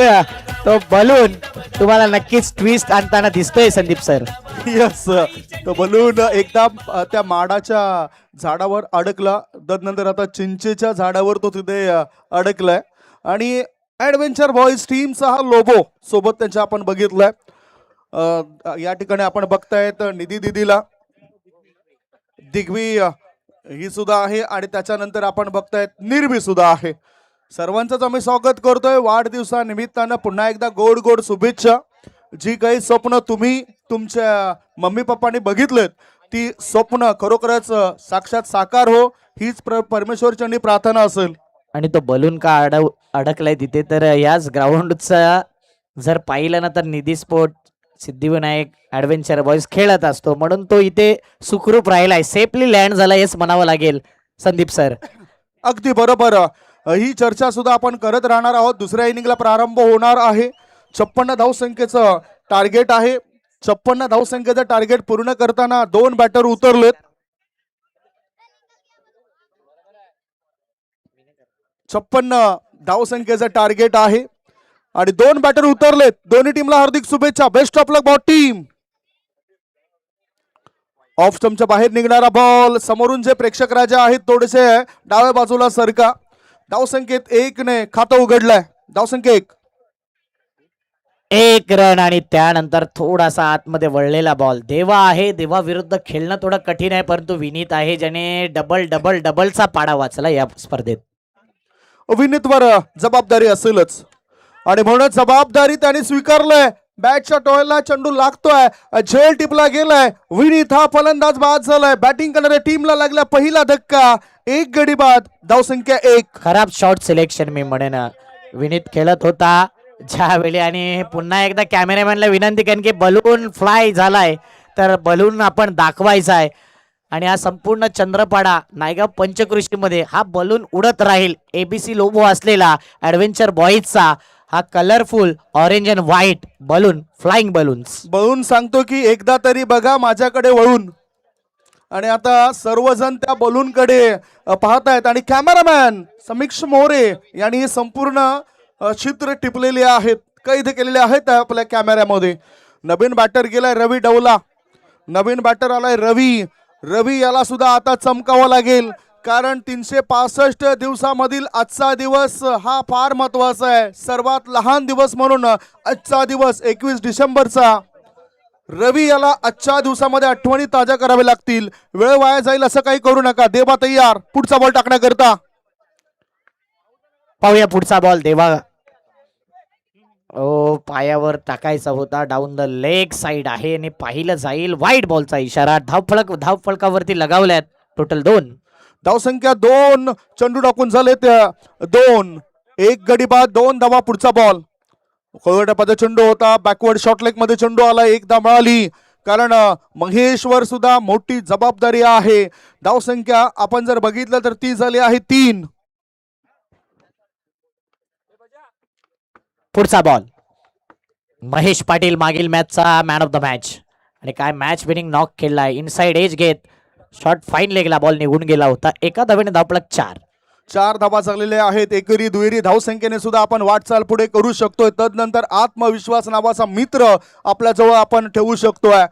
तो बलून तुम्हाला नक्कीच ट्विस्ट आणताना दिसतोय संदीप सर. यस, तो बलून एकदा त्या माडाच्या झाडावर अडकला, तदनंतर आता चिंचेच्या झाडावर तो तिथे अडकलाय आणि ॲडव्हेंचर बॉईज टीमचा हा लोगो सोबत त्यांच्या आपण बघितलाय. या ठिकाणी आपण बघतायत निधी दिदीला, दिग्वी ही सुद्धा आहे आणि त्याच्यानंतर आपण बघतायत निर्भी सुद्धा आहे. सर्वांचंच आम्ही स्वागत करतोय वाढदिवसानिमित्तानं. पुन्हा एकदा गोड गोड शुभेच्छा. जी काही स्वप्न तुम्ही तुमच्या मम्मी पप्पांनी बघितलेत ती स्वप्न खरोखरच साक्षात साकार हो, हीच परमेश्वरचरणी प्रार्थना असेल. आणि तो बलून का अडकलाय तिथे, तर याच ग्राउंडचा जर पाहिलं ना तर निधी स्पोर्ट सिद्धिविनायक ॲडव्हेंचर बॉईज खेळत असतो, म्हणून तो इथे सुखरूप राहिलाय, सेफली लँड झाला हेच म्हणावं लागेल संदीप सर. अगदी बरोबर. ही चर्चा सुद्धा आपण करत राहणार आहोत. दुसऱ्या इनिंगला प्रारंभ होणार आहे. 56 धावसंख्येचं टार्गेट आहे. 56 धावसंख्येचं टार्गेट पूर्ण करताना 2 बॅटर उतरलेत. 56 धावसंख्येचं टार्गेट आहे आणि 2 बॅटर उतरलेत. दोन्ही टीमला हार्दिक शुभेच्छा. Best of luck both team. Off स्टंपच्या बाहेर निघणारा बॉल. समोरून जे प्रेक्षक राजा आहेत थोडेसे डाव्या बाजूला सरका. धावसंख्येत 1 ने खातं उघडलंय. धावसंख्या 1. एक रन आणि त्यानंतर थोडासा आतमध्ये वळलेला बॉल. देवा आहे, देवा विरुद्ध खेळणं थोडं कठीण आहे, परंतु विनीत आहे ज्याने डबल डबल डबलचा पाडा वाचला या स्पर्धेत. विनीतवर जबाबदारी असेलच आणि म्हणून जबाबदारी त्याने स्वीकारलंय. बॅटच्या टोळ्याला चेंडू लागतोय, झेल टिपला गेलाय. विनीत हा फलंदाज बाद झालाय. बॅटिंग करणाऱ्या टीमला लागला पहिला धक्का. एक गडी बाद. धावसंख्या 1. खराब शॉट सिलेक्शन मी म्हणेन. विनीत खेळत होता ज्यावेळी आणि पुन्हा एकदा कॅमेरामॅनला विनंती करेन की बलून फ्लाय झालाय तर बलून आपण दाखवायचा आहे आणि हा संपूर्ण चंद्रपाडा नायगाव पंचकृषीमध्ये हा बलून उडत राहील. एबीसी लोगो असलेला ॲडव्हेंचर बॉईजचा हा colourful orange and white balloon, flying balloons. Balloon सांगतो की एकदा तरी बघा माझ्याकडे वळून. आणि आता सर्वजण त्या बलूनकडे पाहतायत आणि कॅमेरामॅन समीक्ष मोरे यांनी हे संपूर्ण चित्र टिपलेले आहेत, कैद केलेले आहेत आपल्या कॅमेऱ्यामध्ये. नवीन बॅटर गेलाय रवी डवला. नवीन बॅटर आलाय रवी. रवी याला सुद्धा आता चमकावं लागेल कारण 365 दिवसामधील आजचा दिवस हा फार महत्वाचा आहे. सर्वात लहान दिवस म्हणून आजचा दिवस 21 डिसेंबरचा. रवी याला आजच्या दिवसामध्ये आठवणी ताज्या कराव्या लागतील. वेळ वाया जाईल असं काही करू नका. देवा तयार पुढचा बॉल टाकण्याकरता. पाहूया पुढचा बॉल. देवा ओ पायावर टाकायचा होता. डाऊन द लेग साइड आहे आणि पाहिलं जाईल. वाईट बॉलचा इशारा. धावफलकावरती लगावल्यात. टोटल 2. धावसंख्या 2. चेंडू टाकून झाले त्या 2. एक गडी बाद. 2 धावा. पुढचा बॉल. मध्ये चेंडू होता. बॅकवर्ड शॉर्ट लेग मध्ये चेंडू आला. एकदा मिळाली कारण महेशवर सुद्धा मोठी जबाबदारी आहे. धावसंख्या आपण जर बघितलं तर ती झाली आहे 3. पुढचा बॉल. महेश पाटील मागील मॅचचा मॅन ऑफ द मॅच आणि काय मॅच विनिंग नॉक खेळलाय. इनसाइड एज घेत शॉट फाईन लेगला बॉल निघून गेला होता. एका धावेने धावफलक 4. 4 धावा झालेले आहेत. एकेरी दुहेरी धावसंख्येने सुद्धा आपण वाटचाल पुढे करू शकतोय. तदनंतर आत्मविश्वास नावाचा मित्र आपल्या जवळ आपण ठेवू शकतोय.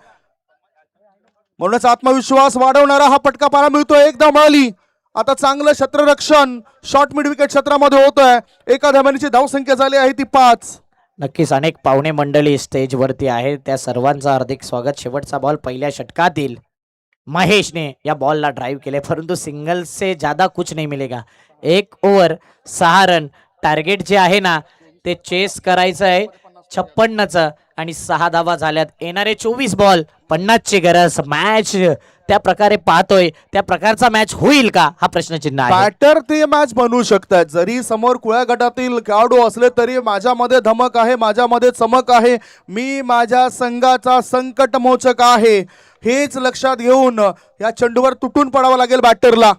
म्हणूनच आत्मविश्वास वाढवणारा हा पटका पाहायला मिळतोय. एकदा मिळाली. आता चांगलं क्षेत्ररक्षण शॉर्ट मिड विकेट क्षेत्रामध्ये होतोय. एका धाव्याची धावसंख्या झाली आहे ती 5. नक्कीच अनेक पाहुणे मंडळी स्टेजवरती आहेत. त्या सर्वांचं हार्दिक स्वागत. शेवटचा बॉल पहिल्या षटकातील महेशने या बॉलला ड्राईव्ह केले परंतु सिंगल से ज्यादा कुछ नहीं मिलेगा. 1 ओव्हर 6 रन टार्गेट जे आहे ना ते चेस करायचं आहे 56चं आणि 6 धावा झाल्यात. येणारे 24 बॉल 50ची गरज. मॅच त्या प्रकारे पाहतोय त्या प्रकारचा मॅच होईल का हा प्रश्नचिन्ह आहे. बॅटर ते मॅच बनवू शकतात. जरी समोर कुळ्या गटातील खेळाडू असले तरी माझ्यामध्ये धमक आहे, माझ्यामध्ये चमक आहे. मी माझ्या संघाचा संकट मोचक आहे. हेच लक्षात घेऊन या चेंडूवर तुटून पडावं लागेल बॅटरला.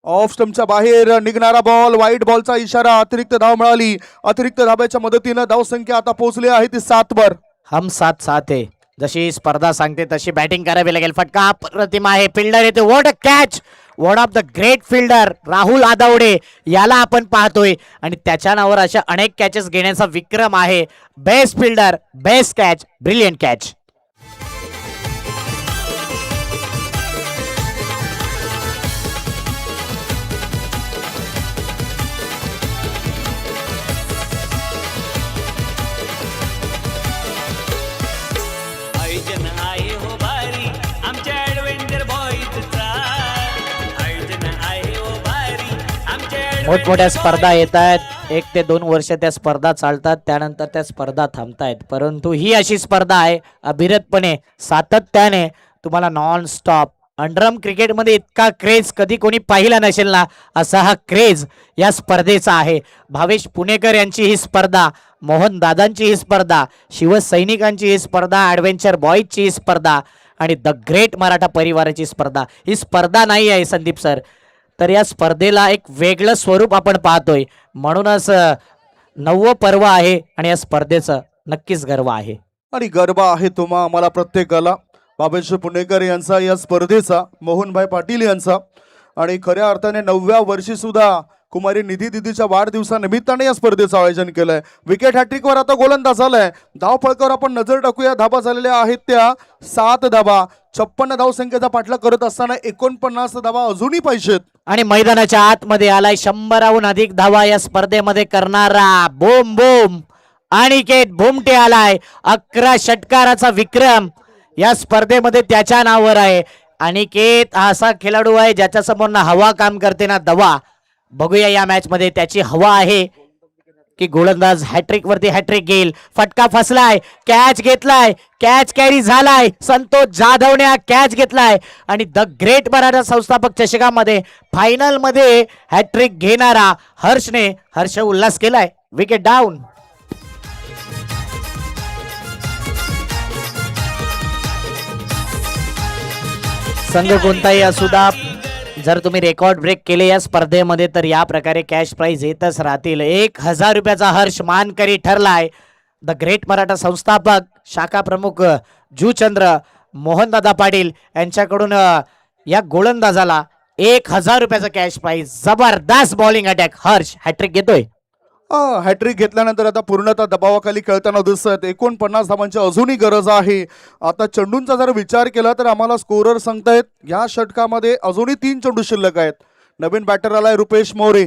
ऑफ स्टंपच्या बाहेर निघणारा बॉल. वाईट बॉलचा इशारा. अतिरिक्त धाव मिळाली. अतिरिक्त धाब्याच्या मदतीनं धावसंख्या आता पोहोचली आहे ती 7 वर. हम साथ साथ है. जशी स्पर्धा सांगते तशी बॅटिंग करावी लागेल. फटका प्रतिमा आहे. फिल्डर येते. What a catch. One of the great fielder Rahul Adawade याला आपण पाहतोय आणि त्याच्या नावावर अशा अनेक कॅचेस घेण्याचा विक्रम आहे. Best fielder, best catch, brilliant catch. आयोजन आहे हो भारी आमच्या ॲडव्हेंचर बॉईजचा. आयोजन आहे हो भारी आमच्या मोठमोठ्या स्पर्धा येत आहेत. 1 ते 2 वर्ष त्या स्पर्धा चालतात त्यानंतर त्या स्पर्धा थांबतायत. परंतु ही अशी स्पर्धा आहे अविरतपणे सातत्याने तुम्हाला नॉन स्टॉप. अंडरम क्रिकेटमध्ये इतका क्रेज कधी कोणी पाहिला नसेल ना असा हा क्रेज या स्पर्धेचा आहे. भावेश पुणेकर यांची ही स्पर्धा, मोहन दादांची ही स्पर्धा, शिवसैनिकांची ही स्पर्धा, ॲडव्हेंचर बॉईजची ही स्पर्धा आणि द ग्रेट मराठा परिवाराची स्पर्धा. ही स्पर्धा नाही आहे संदीप सर, तर या स्पर्धेला एक वेगळं स्वरूप आपण पाहतोय. म्हणूनच 9वं पर्व आहे आणि या स्पर्धेचं नक्कीच गर्व आहे. आणि गर्व आहे तुम्हा आम्हाला प्रत्येकाला. बाबेश्वर पुणेकर यांचा या स्पर्धेचा, मोहनभाई पाटील यांचा आणि खऱ्या अर्थाने 9व्या वर्षी सुद्धा कुमारी निधी दिदीच्या वाढदिवसानिमित्ताने या स्पर्धेचं आयोजन केलंय. विकेट हॅट्रिकवर आता गोलंदाज झालाय. धावफलकावर आपण नजर टाकूया. धाबा झालेल्या आहेत त्या 7 धाबा. 56 धावसंख्येचा पाठलाग करत असताना 49 धाबा अजूनही पाहिजेत. आणि मैदानाच्या आतमध्ये आलाय 100हून अधिक धावा या स्पर्धेमध्ये करणारा बोम बोम अनिकेत भोमटे आलाय. 11 षटकाराचा विक्रम या स्पर्धेमध्ये त्याच्या नावावर आहे. अनिकेत हा असा खेळाडू आहे ज्याच्या समोर हवा काम करते ना दवा. बघूया या मॅच मध्ये त्याची हवा आहे की गोलंदाज हॅट्रिक वरती हॅट्रिक घेईल. फटका फसलाय, कॅच घेतलाय, कॅच कॅरी झालाय. संतोष जाधवने हा कॅच घेतलाय आणि द ग्रेट मराठा संस्थापक चषकामध्ये फायनल मध्ये हॅट्रिक घेणारा हर्षने हर्ष उल्हास केलाय. Wicket down. संघ कोणताही असू द्या, जर तुम्ही रेकॉर्ड ब्रेक केले या स्पर्धेमध्ये तर या प्रकारे कॅश प्राइज येतच राहतील. 1000 रुपयाचा हर्ष मानकरी ठरलाय. द ग्रेट मराठा संस्थापक शाखा प्रमुख जूचंद्र मोहनदादा पाटील यांच्याकडून या गोलंदाजाला 1000 रुपयाचा कॅश प्राइज. जबरदस्त बॉलिंग अटॅक. हर्ष हॅट्रिक घेतोय. हॅट्रिक घेतल्यानंतर आता पूर्णतः दबावाखाली खेळताना दिसत. 49 धावांची अजूनही गरज आहे. आता चेंडूंचा जर विचार केला तर आम्हाला स्कोरर सांगतायत या षटकामध्ये अजूनही 3 चेंडू शिल्लक आहेत. नवीन बॅटर आलाय Rupesh More.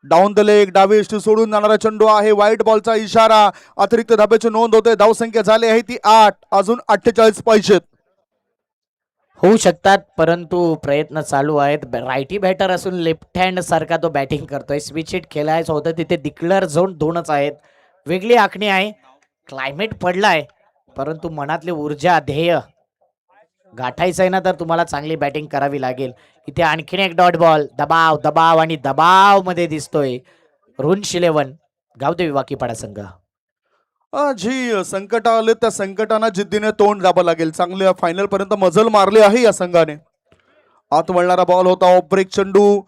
Down the leg डावे यष्टी सोडून जाणारा चेंडू आहे. व्हाईट बॉलचा इशारा. अतिरिक्त धाब्याची नोंद होते. धावसंख्या झाली आहे ती 8. अजून 48 पाहिजेत. होऊ शकतात परंतु प्रयत्न चालू आहेत. रायटी बॅटर असून लेफ्ट हँड सारखा तो बॅटिंग करतोय. स्विच हिट खेळायचं होतं तिथे डिक्लेअर झोन 2च आहेत. वेगळी आखणी आहे. क्लायमेट पडलाय परंतु मनातली ऊर्जा ध्येय गाठायचं आहे ना तर तुम्हाला चांगली बॅटिंग करावी लागेल. इथे आणखीन एक डॉट बॉल. दबाव दबाव आणि दबाव मध्ये दिसतोय. रुंश 11 गावदेवी वाकीपाडा संघ. जी संकट आले त्या संकटांना जिद्दीने तोंड दाबावं लागेल. चांगले फायनल पर्यंत मजल मारले आहे या संघाने. आत वळणारा बॉल होता. ऑफ ब्रेक चेंडू.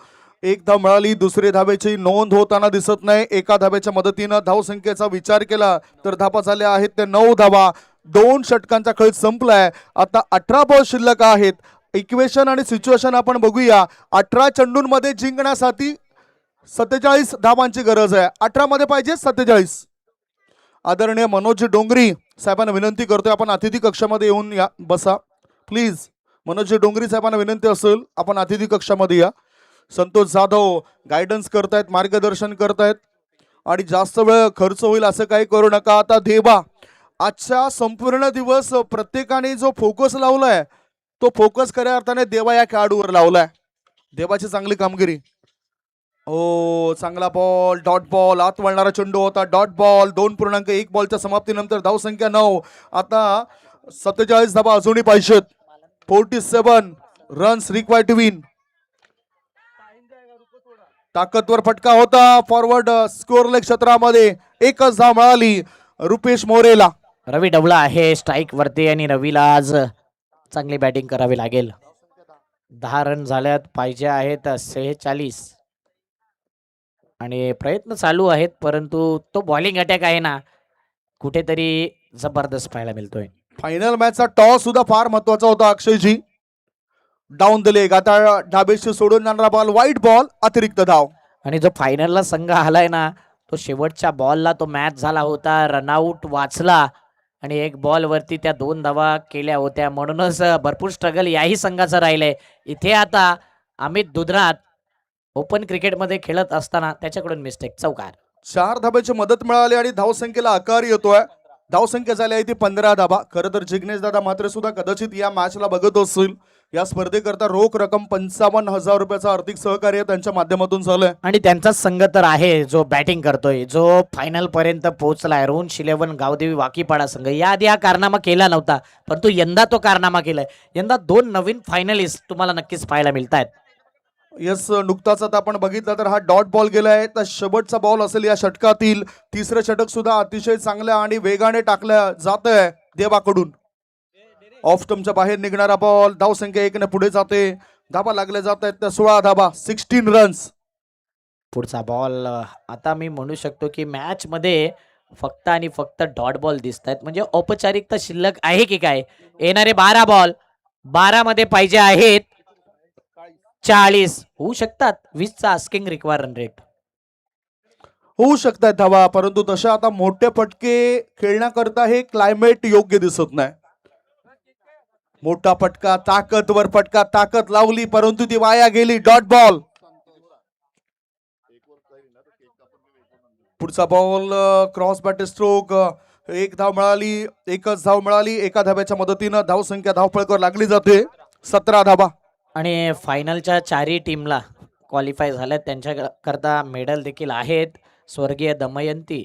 1 धाव मिळाली. दुसरी धावेची नोंद होताना दिसत नाही. एका धावेच्या मदतीनं धावसंख्येचा विचार केला तर धावा झाल्या आहेत त्या 9 धावा. 2 षटकांचा खेळ संपलाय. आता 18 बॉल शिल्लक आहेत. इक्वेशन आणि सिच्युएशन आपण बघूया. 18 चेंडूंमध्ये जिंकण्यासाठी 47 धावांची गरज आहे. 18 मध्ये पाहिजे 47. आदरणीय मनोज डोंगरी साहेबांना विनंती करतोय आपण अतिथी कक्षामध्ये येऊन या बसा प्लीज. मनोज डोंगरी साहेबांना विनंती असेल आपण अतिथी कक्षामध्ये या. संतोष जाधव गायडन्स करतायत, मार्गदर्शन करतायत आणि जास्त वेळ खर्च होईल असं काही करू नका. आता देवा आजच्या संपूर्ण दिवस प्रत्येकाने जो फोकस लावलाय तो फोकस खऱ्या अर्थाने देवा या खेळाडूवर लावलाय. देवाची चांगली कामगिरी. ओ चांगला बॉल. Dot ball. आत वळणारा चेंडू होता. Dot ball. 2.1 बॉलच्या समाप्तीनंतर धावसंख्या 9. आता 47 धावा अजूनही पाहिजेत. 47 रन्स रिक्वायर्ड टू विन. ताकदवर फटका होता फॉरवर्ड स्कोर लेग क्षेत्रामध्ये. 1च धाव मिळाली रुपेश मोरेला. रवी डवला आहे स्ट्राईक वरती आणि रवीला आज चांगली बॅटिंग करावी लागेल. 10 रन झाल्यात. पाहिजे आहेत 46 आणि प्रयत्न चालू आहेत परंतु तो बॉलिंग अटॅक आहे ना कुठेतरी जबरदस्त पाहायला मिळतोय. फायनल मॅचचा टॉस सुद्धा फार महत्वाचा होता अक्षयजी. Down the leg. आता डाबेशी सोडून जाणारा बॉल. White ball. अतिरिक्त धाव. आणि जो फायनलला संघ आलाय ना तो शेवटच्या बॉलला तो मॅच झाला होता. रनआउट वाचला आणि 1 बॉल वरती त्या 2 धावा केल्या होत्या. म्हणूनच भरपूर स्ट्रगल याही संघाचं राहिलंय. इथे आता अमित दुधनाथ ओपन क्रिकेटमध्ये खेळत असताना त्याच्याकडून मिस्टेक. चौकार. 4 धाब्याची मदत मिळाली आणि धावसंख्येला आकार येतोय. धावसंख्या झाली आहे ती 15 धाबा. खरं तर जिग्नेश दादा मात्र सुद्धा कदाचित या मॅचला बघत असतील. या स्पर्धेकरता रोख रक्कम 55,000 रुपयाचं आर्थिक सहकार्य त्यांच्या माध्यमातून झालंय. आणि त्यांचाच संघ तर आहे जो बॅटिंग करतोय, जो फायनल पर्यंत पोहोचलाय. रुंश 11 गावदेवी वाकीपाडा संघ. याआधी हा कारनामा केला नव्हता परंतु यंदा तो कारनामा केलाय. यंदा 2 नवीन फायनलिस्ट तुम्हाला नक्कीच पाहायला मिळत आहेत. यस नुकताच आता आपण बघितलं तर हा डॉट बॉल गेलाय. तर शेवटचा बॉल असेल या षटकातील. 3रं षटक सुद्धा अतिशय चांगल्या आणि वेगाने टाकल्या जात आहे देवाकडून. ऑफ स्टंपच्या बाहेर निघणारा बॉल. धावसंख्या 1 ने पुढे जाते. धाबा लागल्या जात आहेत त्या 16 धाबा. 16 रन्स. पुढचा बॉल. आता मी म्हणू शकतो की मॅच मध्ये फक्त आणि फक्त डॉट बॉल दिसत आहेत. म्हणजे औपचारिकता शिल्लक आहे की काय. येणारे 12 बॉल 12 मध्ये पाहिजे आहेत 40 होऊ शकतात. 20चा आस्किंग रिक्वायर रन रेट. होऊ शकतात धावा, परंतु तशा आता मोठे फटके खेळण्याकरता हे क्लायमेट योग्य दिसत नाही. मोठा फटका, ताकदवर फटका, ताकद लावली परंतु ती वाया गेली. Dot ball. पुढचा बॉल क्रॉस बॅट स्ट्रोक. एक धाव मिळाली, एकच धाव मिळाली. एका धाव्याच्या मदतीनं धावसंख्या धावफळकर लागली जाते. 17 धावा. आणि फायनलच्या चारही टीमला क्वालिफाय झाल्यात. त्यांच्या करता मेडल देखील आहेत. स्वर्गीय दमयंती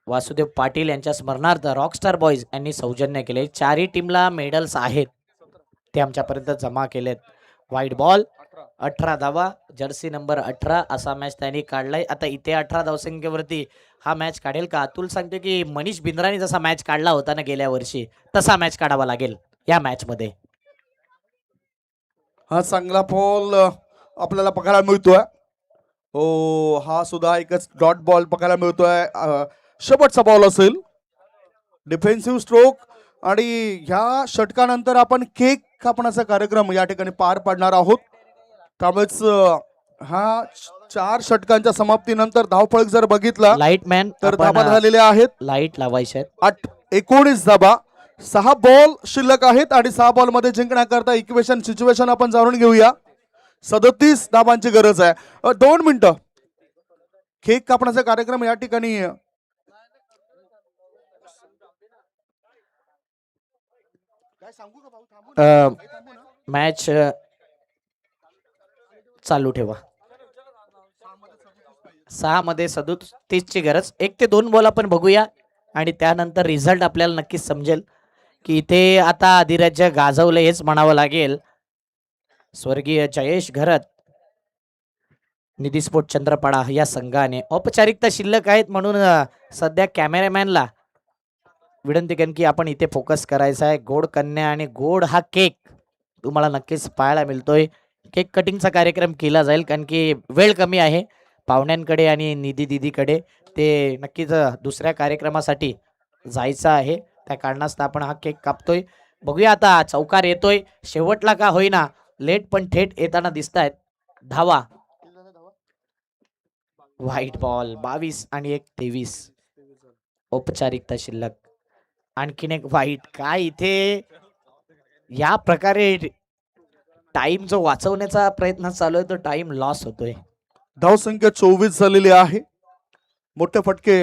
वासुदेव पाटील यांच्या स्मरणार्थ रॉकस्टार बॉईज यांनी सौजन्य केले. चारही टीमला मेडल्स आहेत, ते आमच्यापर्यंत जमा केलेत. वाईट बॉल. 18 धावा. जर्सी नंबर 18 असा मॅच त्यांनी काढलाय. आता इथे 18 धावसंख्येवरती हा मॅच काढेल का? अतुल सांगते की मनीष बिंद्राने जसा मॅच काढला होता ना गेल्या वर्षी, तसा मॅच काढावा लागेल या मॅच मध्ये. हा चांगला बॉल आपल्याला बघायला मिळतोय. हो, हा सुद्धा एकच डॉट बॉल बघायला मिळतोय. शेवटचा बॉल असेल. Defensive stroke. आणि ह्या षटकानंतर आपण केक कापण्याचा कार्यक्रम या ठिकाणी पार पाडणार आहोत. त्यामुळेच हा 4 षटकांच्या समाप्तीनंतर धावफलक जर बघितला लाईट मॅन तर धाबा झालेल्या आहेत लाईट लावायचे आहेत. 19 धाबा. 6 बॉल शिल्लक आहेत आणि 6 बॉल मध्ये जिंकण्याकरता इक्वेशन सिच्युएशन आपण जाणून घेऊया. 37 धाबांची गरज आहे. 2 मिनिटं. केक कापण्याचा कार्यक्रम या ठिकाणी मॅच चालू ठेवा. 6 मध्ये 37 ची गरज. 1 ते 2 बॉल आपण बघूया आणि त्यानंतर रिझल्ट आपल्याला नक्कीच समजेल की इथे आता अधिराज्य गाजवलं हेच म्हणावं लागेल. स्वर्गीय जयेश घरत, निधी स्पोर्ट चंद्रपाडा या संघाने औपचारिकता शिल्लक आहेत म्हणून सध्या कॅमेरामॅनला विनंती करेन की आपण इथे फोकस करायचा आहे. गोड कन्या आणि गोड हा केक तुम्हाला नक्कीच पाहायला मिळतोय. केक कटिंगचा कार्यक्रम केला जाईल कारण की वेळ कमी आहे पाहुण्यांकडे आणि निधी दिदीकडे. ते नक्कीच दुसऱ्या कार्यक्रमासाठी जायचं आहे, त्या कारणास्तव आपण हा केक कापतोय. बघूया आता चौकार येतोय. शेवटला का होईना लेट पण थेट येताना दिसत आहेत धावा. White ball. 22 आणि 1 23. औपचारिकता शिल्लक. आणखीन एक व्हाईट. काय इथे या प्रकारे टाइम जो वाचवण्याचा प्रयत्न चालू आहे तो टाइम लॉस होतोय. धावसंख्या 24 झालेली आहे. मोठे फटके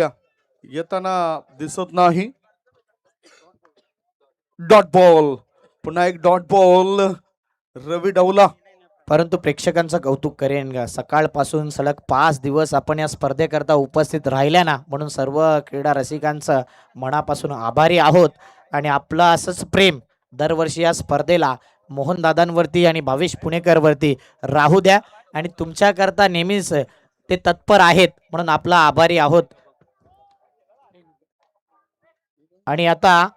येताना दिसत नाही. Dot ball. पुन्हा एक डॉट बॉल. रवी डवला. परंतु प्रेक्षकांचं कौतुक करेन का, सकाळपासून सलग 5 दिवस आपण या स्पर्धेकरता उपस्थित राहिल्या ना, म्हणून सर्व क्रीडा रसिकांचं मनापासून आभारी आहोत. आणि आपलं असंच प्रेम दरवर्षी या स्पर्धेला मोहनदादांवरती आणि भावेश पुणेकरवरती राहू द्या. आणि तुमच्याकरता नेहमीच ते तत्पर आहेत म्हणून आपला आभारी आहोत. आणि आता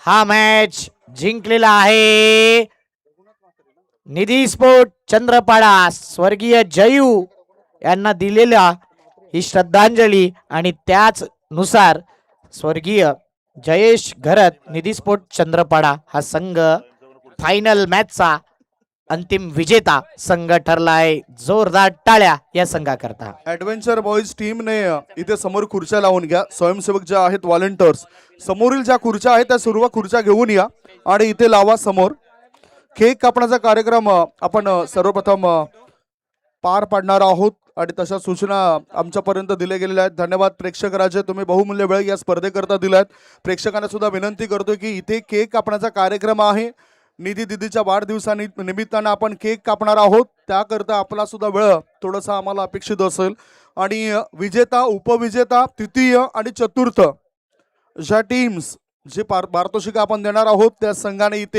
हा मॅच जिंकलेला आहे निधी स्पोर्ट चंद्रपाडा. स्वर्गीय जयू यांना दिलेला ही श्रद्धांजली आणि त्याच नुसार स्वर्गीय जयेश घरत निधी स्पोर्ट चंद्रपाडा हा संघ फायनल मॅचचा अंतिम विजेता संघ ठरलाय. जोरदार टाळ्या या संघाकरता. ऍडव्हेंचर बॉईज टीमने इथे समोर खुर्च्या लावून घ्या. स्वयंसेवक ज्या आहेत व्हॉलेंटियर्स, समोरील ज्या खुर्च्या आहेत त्या सर्व खुर्च्या घेऊन या आणि इथे लावा समोर. केक कापण्याचा कार्यक्रम आपण सर्वप्रथम पार पाडणार आहोत आणि तशा सूचना आमच्यापर्यंत दिल्या गेलेल्या आहेत. धन्यवाद प्रेक्षक राजे, तुम्ही बहुमूल्य वेळ या स्पर्धेकरता दिलात. प्रेक्षकांना सुद्धा विनंती करतो की इथे केक कापण्याचा कार्यक्रम आहे. निधी दिदीच्या वाढदिवसानिमित्तानं आपण केक कापणार आहोत, त्याकरता आपला सुद्धा वेळ थोडासा आम्हाला अपेक्षित असेल. आणि विजेता, उपविजेता, तृतीय आणि चतुर्थ ज्या टीम्स जे पारितोषिक आपण देणार आहोत त्या संघाने इथे